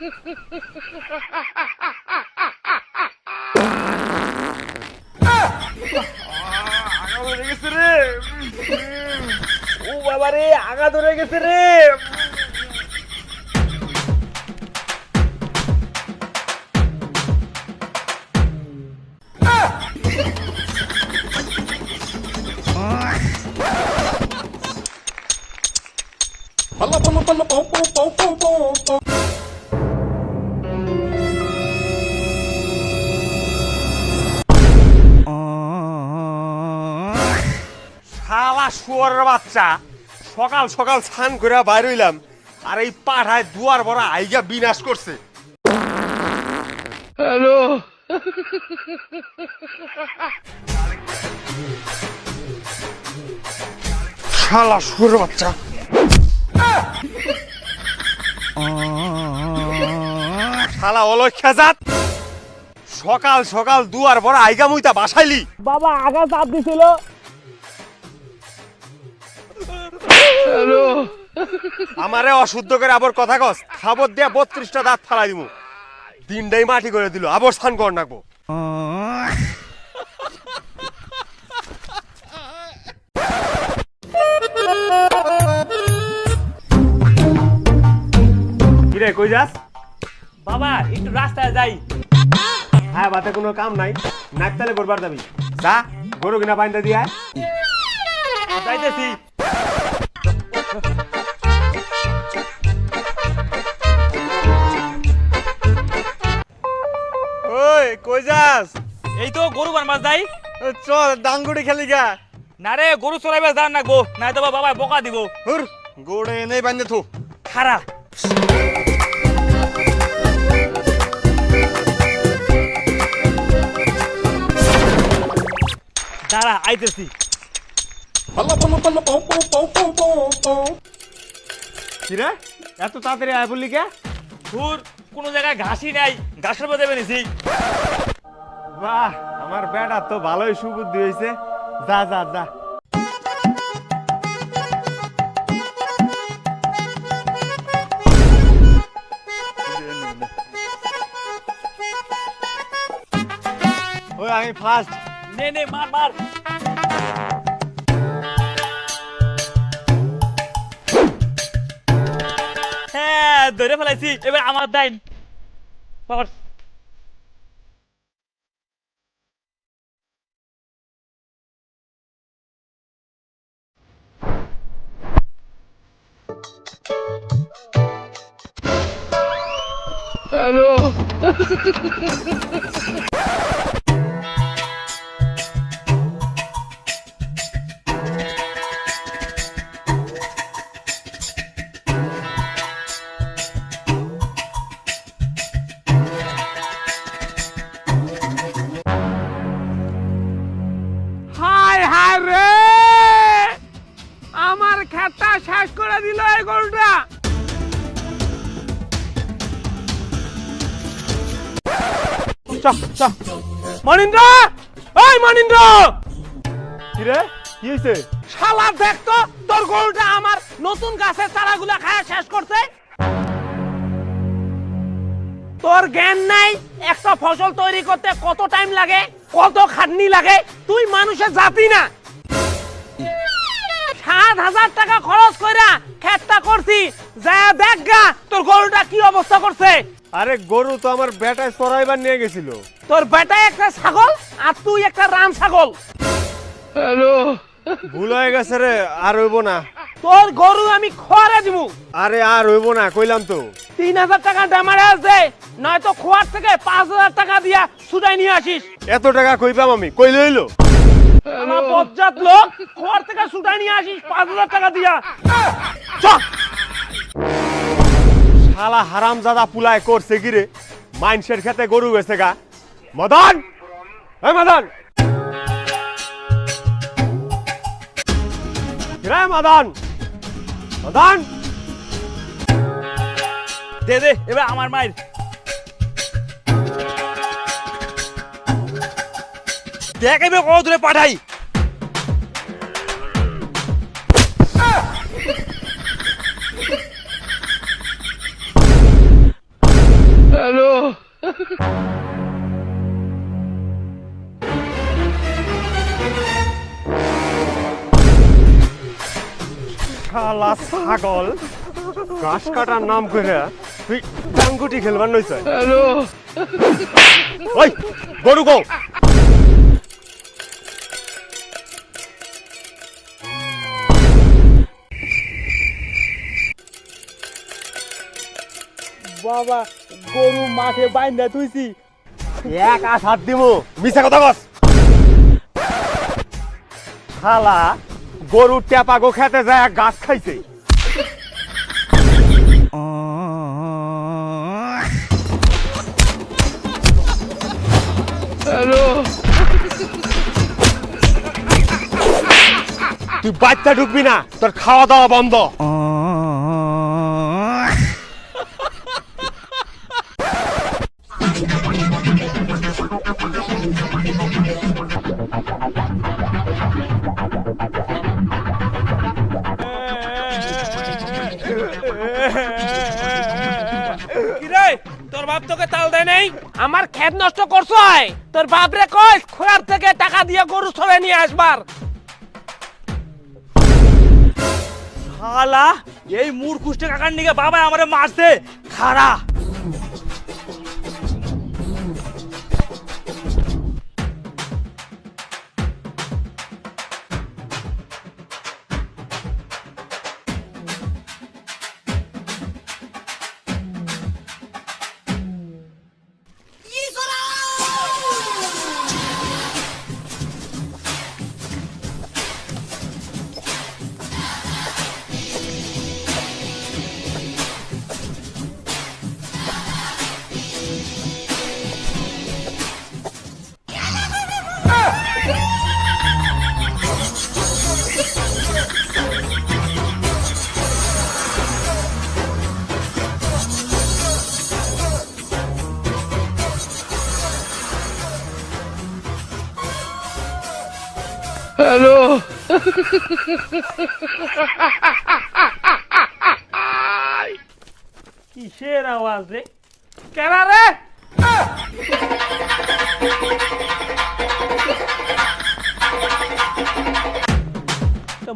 ধরে গেছে রে। ও বাবা রে, আগা ধরে গেছে রে। শালা শুয়োরের বাচ্চা, সকাল সকাল স্নান করে বাইর হইলাম আর এই পাঠায় দুয়ার ভরা আইগা বিনাশ করছে। হ্যালো, শালা শুয়োরের বাচ্চা। শালা অলক্ষা জাত, সকাল সকাল দুয়ার ভরা আইগা মুইতা বাসাইলি। বাবা আগা চাপ দিছিল। আমারে অশুদ্ধ করে আবার কথা কস, খাবার দিয়া 32টা দাঁত ফালাই দিমু। দিনটাই মাটি করে দিল, আবার স্নান কর নাকবো। কিরে কই যাস? বাবা একটু রাস্তায় যাই। হ্যাঁ, বাতে কোনো কাম নাই, নাকতালে করবার যাবি। যা গরু কিনা বাইন্দা দিয়া যাইতেছি। ওই কই যাস? এই তো গরু বানবার যাই। চল ডাঙ্গুড়ি খেলি গা। না রে, গরু চড়াইবার যান না গো, নাই তো বাবা বকা দিব। হুর, গোড়ে এনে বাইন্দে থু। খারা দাঁড়া, আইতেছি। কিরে এত তাড়াতাড়ি আয় বললি কে? ধুর, কোন জায়গায় ঘাসই নাই, ঘাসের মধ্যে বেরিয়েছি। বাহ, আমার বেটা তো ভালোই সুবুদ্ধি হয়েছে। যা যা যা। ওই আমি ফার্স্ট। নে নে, মার মার। হ্যাঁ, ধরে ফেলাইছি। এবার আমার দাইন। হ্যালো। হায় হায় রে, আমার খেতটা শেষ করে দিল এই গরুটা। মনিন্দ্র, ওই মনিন্দ্র। কিরে কি হয়েছে? শালা দেখতো তোর গরুটা আমার নতুন গাছের চারাগুলা খায় শেষ করছে। তোর জ্ঞান নাই একটা ফসল তৈরি করতে কত টাইম লাগে, কত খাটনি লাগে। তুই মানুষের জাতি না। 7,000 টাকা খরচ কইরা খেতটা করছি, যা দেখ গা তোর গরুটা কি অবস্থা করছে। আরে গরু তো আমার বেটায় চড়াইবার নিয়ে গেছিল। তোর বেটায় একটা ছাগল আর তুই একটা রাম ছাগল। হ্যালো, ভুল হয়ে গেছে রে, আর হইব না। তোর গরু আমি খোয়ারে দিমু। আরে আর হইব না, কইলাম তো। 3,000 টাকা ড্যামারেজ দে, নয়তো খোয়ার থেকে 5,000 টাকা দিয়া ছুটাই নিয়ে আসিস। এত টাকা কই পাম আমি? কই লইলো? আমার বজ্জাত লোক, খোয়ার থেকে ছুটাই নিয়ে আসিস 5,000 টাকা দিয়া। চল। শালা হারামজাদা পুলায় করছে কি রে? মাইনসের খেতে গরু গেছে গা। মদন, এই মদন। রে মদন, মদন। দে দে, এবার আমার মায়ের। দেখ এবার কত দূরে পাঠাই। শালা ছাগল ঘাস কাটার নাম করে তুই টাঙ্গুটি খেলবার নইছ হ্যালো ওই গরু গো বাবা গরু মাঠে বাইন্দা তুইছি এক আস হাত দিমু মিছা কথা কস শালা গরু টেপাগো খেতে যায় গাছ খাইছে হ্যালো তুই বাচ্চা ঢুকবি না তোর খাওয়া দাওয়া বন্ধ কিরে তোর বাপ তোকে তাল দেয় নাই আমার ক্ষেত নষ্ট করছ তোর বাপ রে কইস খোয়ার থেকে টাকা দিয়ে গরু ছড়ে নিয়ে আসবার শালা এই মূর্খুষ্টে কাকার নিকে বাবা আমারে মারছে খাড়া হ্যালো কিসের আওয়াজ রে কেনা রে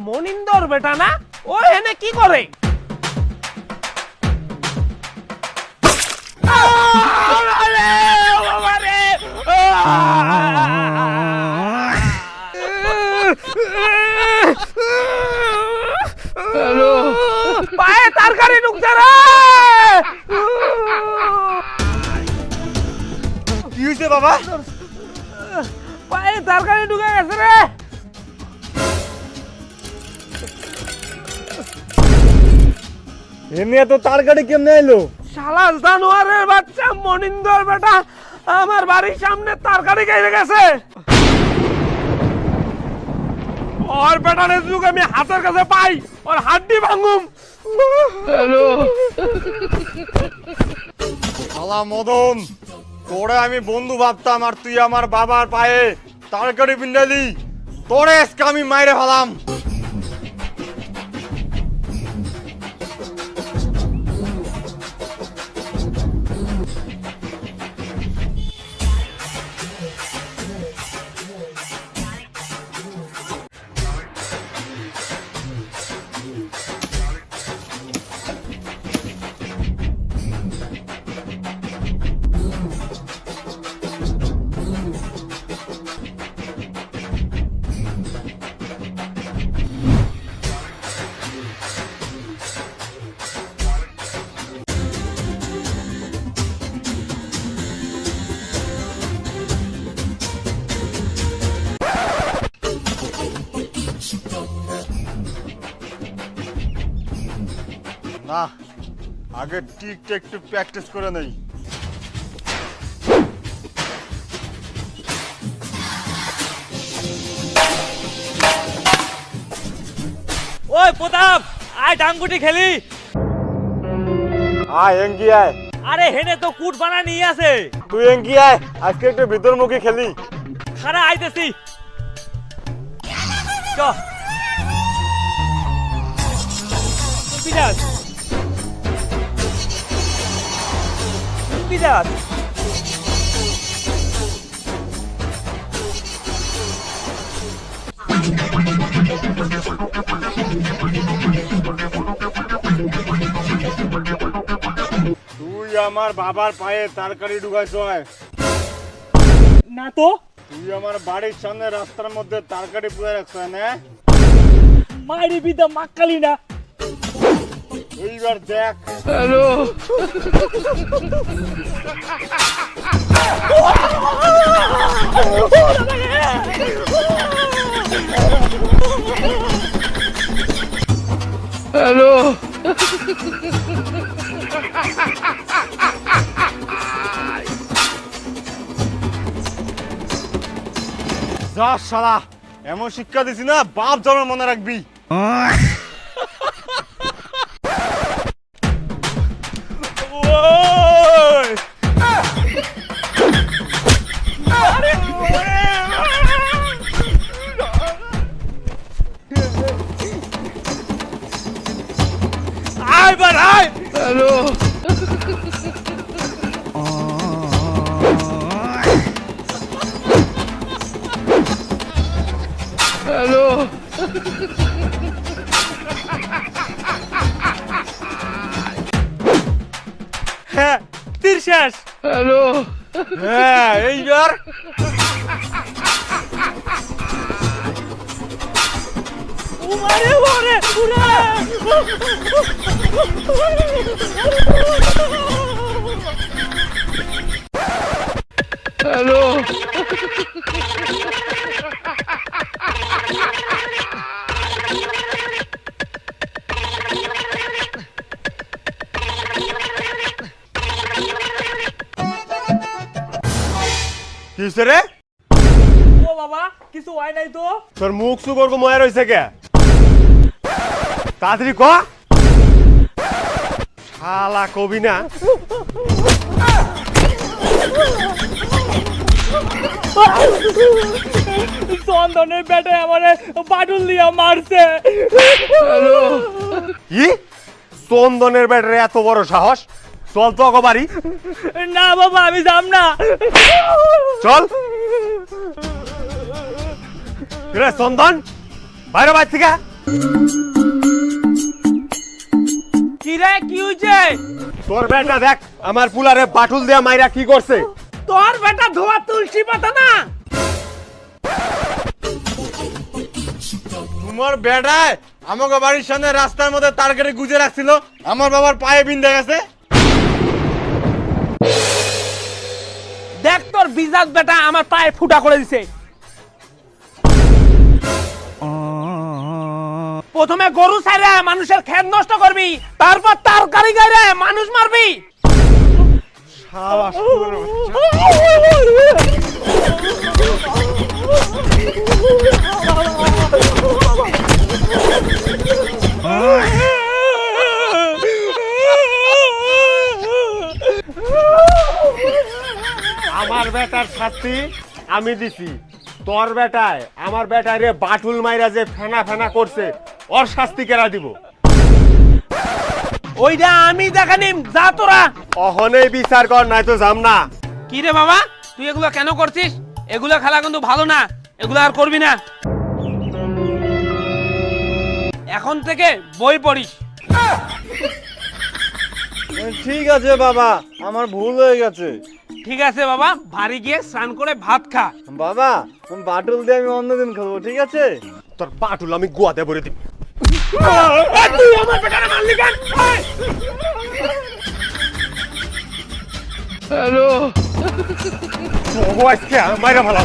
মনিন্দর বেটা না ও এনে কি করে পায়ে তরকারি ঢুকছে রে কি হয়েছে বাবা পায়ে তরকারি ঢুকে গেছে রে এমনি তো তার গাড়ি কেমনে এলো শালা জানোয়ারের বাচ্চা মনিন্দর বেটা আমার বাড়ির সামনে তরকারি খেয়ে গেছে ওর বেটারে যুগ আমি হাতের কাছে পাই ওর হাড্ডি ভাঙুম হ্যালো শালা মদন তোরে আমি বন্ধু ভাবতাম আর তুই আমার বাবার পায়ে তার গাড়ি পিন্ডালি তোরে আজকে আমি মাইরে ফেলাম না আগে টিকটা একটু প্র্যাকটিস করে নেই ওই প্রতাপ আয় ডাঙ্গুটি খেলি আয় এঙ্গি আয় আরে হেনে তো কুট বানা নিয়ে আছে তুই এঙ্গি আয় আজকে একটু ভিতরমুখী খেলি খারা আইতেছি চ বিরাজ বিরাজ আমার বাবার পায়ে তরকারি ঢুকাইছ? না তো। তুই আমার বাড়ির সামনে রাস্তার মধ্যে তরকারি পুড়ে রাখছ না? মাইরি বিদা মাক্কালি না। এইবার দেখ। যা শালা, এমন শিক্ষা দিছি না বাপ জন্ম মনে রাখবি। ওই! আয় বার আয়। হ্যাঁ, তীর শেষ। হ্যাঁ, এইবার উমারে ওরে উরে। কি হইছে রে? ও বাবা, কিছু হয় নাই তো। তোর মুখ সুগর্গ ময়া রয়েছে কে? তাড়াতাড়ি ক। শালা কবি না। চন্দনের বেটে আমারে বাটুল দিয়া মারছে। কি? চন্দনের ব্যাটারে এত বড় সাহস? চল তো অগো বাড়ি। না বাবা, আমি যাব না। চল। রে চন্দন, বাইরে বাইর থেকে। কি রে, কি হইছে? তোর বেটা দেখ আমার পুলারে বাটুল দিয়া মাইরা কি করছে। তোর বেটা ধোয়া তুলসী পাতা না। তোমার বেটায় আমাকে বাড়ির সামনে রাস্তার মধ্যে তরকারি গুজে রাখছিল, আমার বাবার পায়ে বিন্ধে গেছে। দেখ তোর বিজাত বেটা আমার পায়ে ফুটা করে দিছে। প্রথমে গরু ছাইরা মানুষের ক্ষেত নষ্ট করবি, তারপর তরকারি গাইরে মানুষ মারবি। শালা শুয়োরের বাচ্চা। আমার বেটার শাস্তি আমি দিছি, তোর বেটায় আমার বেটারে বাটুল মাইরা যে ফেনা ফেনা করছে ওর শাস্তি কেরা দিব? ওইটা আমি দেখানিম, যা তোরা। অহনেই বিচার কর, নাই তো যাম না। কি রে বাবা, তুই এগুলো কেন করছিস? এগুলো খেলা কিন্তু ভালো না, এগুলো আর করবি না। এখন থেকে বই পড়িস। ঠিক আছে বাবা, আমার ভুল হয়ে গেছে। ঠিক আছে বাবা, বাড়ি গিয়ে স্নান করে ভাত খা। বাবা, বাটুল দিয়ে আমি অন্যদিন খাবো, ঠিক আছে? তোর বাটুল আমি গোয়াতে ভরে দিই। তুই আমার বেটারে মারলি কেন? হ্যালো, আজকে মাইরা ভালো।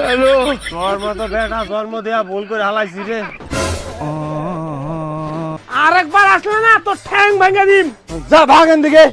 হ্যালো, তোর মতো বেটা জন্ম দেয়া ভুল করে হালাইছি রে। আরেকবার আসলে না তোর ঠ্যাং ভেঙে দিম। যা ভাগেন দিকে।